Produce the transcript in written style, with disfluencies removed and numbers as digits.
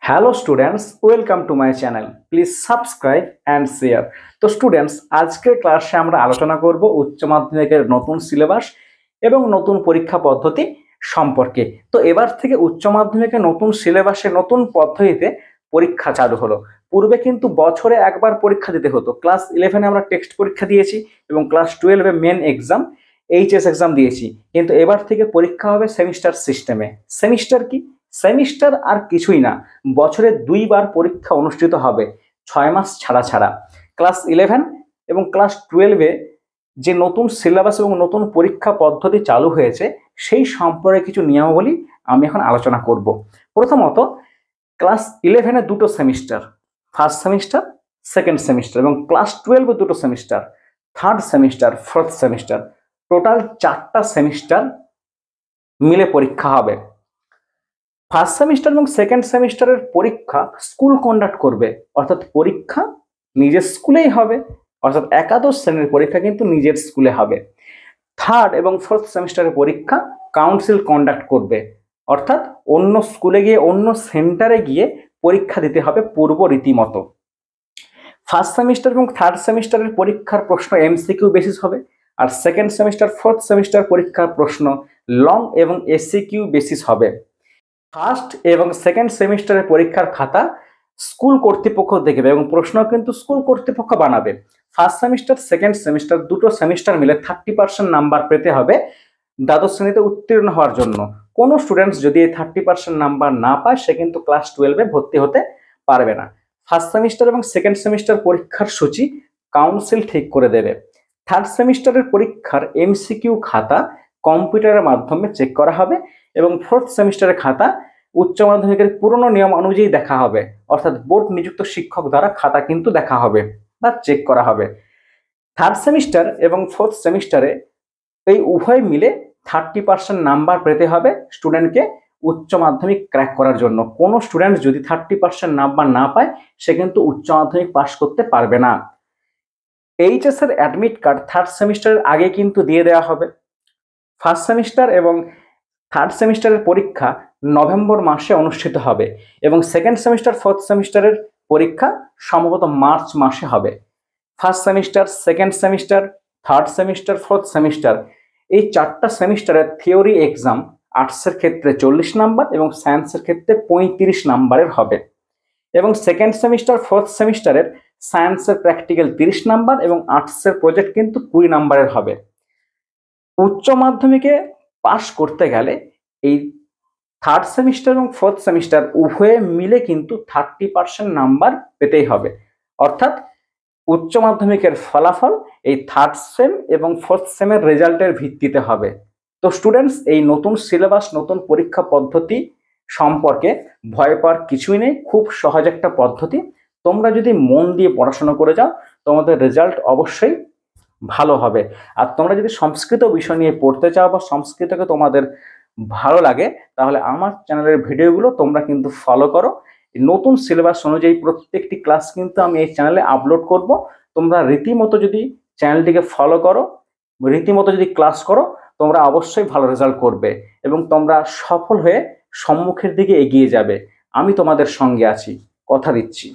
Hello students, welcome to my channel. Please subscribe and share. তো students, আজকের ক্লাসে আমরা আলোচনা করব উচ্চ মাধ্যমিকের নতুন সিলেবাস এবং নতুন পরীক্ষা পদ্ধতি সম্পর্কে। তো এবার থেকে উচ্চ মাধ্যমিকের নতুন সিলেবাসে নতুন পদ্ধতিতে পরীক্ষা চালু হলো। পূর্বে কিন্তু বছরে একবার পরীক্ষা দিতে হতো। ক্লাস 11-এ আমরা টেক্সট পরীক্ষা দিয়েছি এবং ক্লাস 12-এ মেন এক্সাম এইচএস এক্সাম দিয়েছি, কিন্তু এবার থেকে পরীক্ষা হবে সেমিস্টার সিস্টেমে। সেমিস্টার কি? সেমিস্টার আর কিছুই না, বছরে দুইবার পরীক্ষা অনুষ্ঠিত হবে 6 মাস ছাড়া ছাড়া। ক্লাস 11 এবং ক্লাস 12-এ যে নতুন সিলেবাস এবং নতুন পরীক্ষা পদ্ধতি চালু হয়েছে সেই সম্পর্কে কিছু নিয়মাবলী আমি এখন আলোচনা করব। প্রথমত, ক্লাস 11-এ দুটো semester, first semester, second semester, এবং ক্লাস 12-এ দুটো semester, third semester, fourth semester, total 4টা সেমিস্টার মিলে পরীক্ষা হবে। ফার্স্ট সেমিস্টার এবং সেকেন্ড সেমিস্টারের পরীক্ষা স্কুল কন্ডাক্ট করবে, অর্থাৎ পরীক্ষা নিজের স্কুলেই হবে, অর্থাৎ একাদশ শ্রেণীর পরীক্ষা কিন্তু নিজের স্কুলে হবে। থার্ড এবং ফোর্থ সেমিস্টারের পরীক্ষা কাউন্সিল কন্ডাক্ট করবে, অর্থাৎ অন্য স্কুলে গিয়ে অন্য সেন্টারে গিয়ে পরীক্ষা দিতে হবে পূর্ব রীতিমতো। ফার্স্ট সেমিস্টার এবং থার্ড সেমিস্টারের পরীক্ষার প্রশ্ন এমসিকিউ বেসিস হবে, আর সেকেন্ড সেমিস্টার ফোর্থ সেমিস্টার পরীক্ষার প্রশ্ন লং এবং এসিকিউ বেসিস হবে। ফার্স্ট এবং সেকেন্ড সেমিস্টারের পরীক্ষার খাতা স্কুল কর্তৃপক্ষ দেখবে এবং প্রশ্ন কিন্তু স্কুল কর্তৃপক্ষ বানাবে। ফার্স্ট সেমিস্টার সেকেন্ড সেমিস্টার দুটো সেমিস্টার মিলে 30% নাম্বার পেতে হবে দ্বাদশ শ্রেণীতে উত্তীর্ণ হওয়ার জন্য। কোনো স্টুডেন্টস যদি এই 30% নাম্বার না পায় সে কিন্তু ক্লাস 12-এ ভর্তি হতে পারবে না। ফার্স্ট সেমিস্টার এবং সেকেন্ড সেমিস্টার পরীক্ষার সূচি কাউন্সিল ঠিক করে দেবে। থার্ড সেমিস্টারের পরীক্ষার এমসিকিউ খাতা কম্পিউটারের মাধ্যমে চেক করা হবে এবং ফোর্থ সেমিস্টারের খাতা উচ্চ মাধ্যমিকের পুরনো নিয়ম অনুযায়ী দেখা হবে, অর্থাৎ বোর্ড নিযুক্ত শিক্ষক দ্বারা খাতা কিন্তু দেখা হবে বা চেক করা হবে। থার্ড সেমিস্টার এবং ফোর্থ সেমিস্টারে এই উভয় মিলে 30% নাম্বার পেতে হবে স্টুডেন্টকে উচ্চ মাধ্যমিক ক্র্যাক করার জন্য। কোনো স্টুডেন্ট যদি 30% নাম্বার না পায় সে কিন্তু উচ্চ মাধ্যমিক পাস করতে পারবে না। এইচএস এর অ্যাডমিট কার্ড থার্ড সেমিস্টারের আগে কিন্তু দিয়ে দেওয়া হবে। ফার্স্ট সেমিস্টার এবং থার্ড সেমিস্টারের পরীক্ষা নভেম্বর মাসে অনুষ্ঠিত হবে এবং সেকেন্ড সেমিস্টার ফোর্থ সেমিস্টারের পরীক্ষা সম্ভবত মার্চ মাসে হবে। First semester, second semester, third semester, fourth semester এই 4টা সেমিস্টারের থিওরি এক্সাম আর্টসের ক্ষেত্রে 40 নাম্বার এবং সায়েন্সের ক্ষেত্রে 35 নাম্বারের হবে এবং সেকেন্ড সেমিস্টার ফোর্থ সেমিস্টারের সায়েন্সের প্র্যাকটিক্যাল 30 নাম্বার এবং আর্টসের প্রজেক্ট কিন্তু 20 নাম্বারের হবে। উচ্চ মাধ্যমিকে পাশ করতে গেলে এই থার্ড সেমিস্টার এবং ফোর্থ সেমিস্টার উভয়ে মিলে কিন্তু 30% নাম্বার পেতেই হবে, অর্থাৎ উচ্চ মাধ্যমিকের ফলাফল এই থার্ড সেম এবং ফোর্থ সেমের রেজাল্টের ভিত্তিতে হবে। তো স্টুডেন্টস, এই নতুন সিলেবাস নতুন পরীক্ষা পদ্ধতি সম্পর্কে ভয় পাওয়ার কিছুই নেই, খুব সহজ একটা পদ্ধতি। তোমরা যদি মন দিয়ে পড়াশোনা করে যাও তোমাদের রেজাল্ট অবশ্যই ভালো হবে। আর তোমরা যদি সংস্কৃত বিষয় নিয়ে পড়তে চাও বা সংস্কৃতকে তোমাদের ভালো লাগে তাহলে আমার চ্যানেলের ভিডিওগুলো তোমরা কিন্তু ফলো করো। নতুন সিলেবাস অনুযায়ী প্রত্যেকটি ক্লাস কিন্তু আমি এই চ্যানেলে আপলোড করব। তোমরা রীতিমতো যদি চ্যানেলটিকে ফলো করো, রীতিমতো যদি ক্লাস করো, তোমরা অবশ্যই ভালো রেজাল্ট করবে এবং তোমরা সফল হয়ে সম্মুখের দিকে এগিয়ে যাবে। আমি তোমাদের সঙ্গে আছি, কথা দিচ্ছি।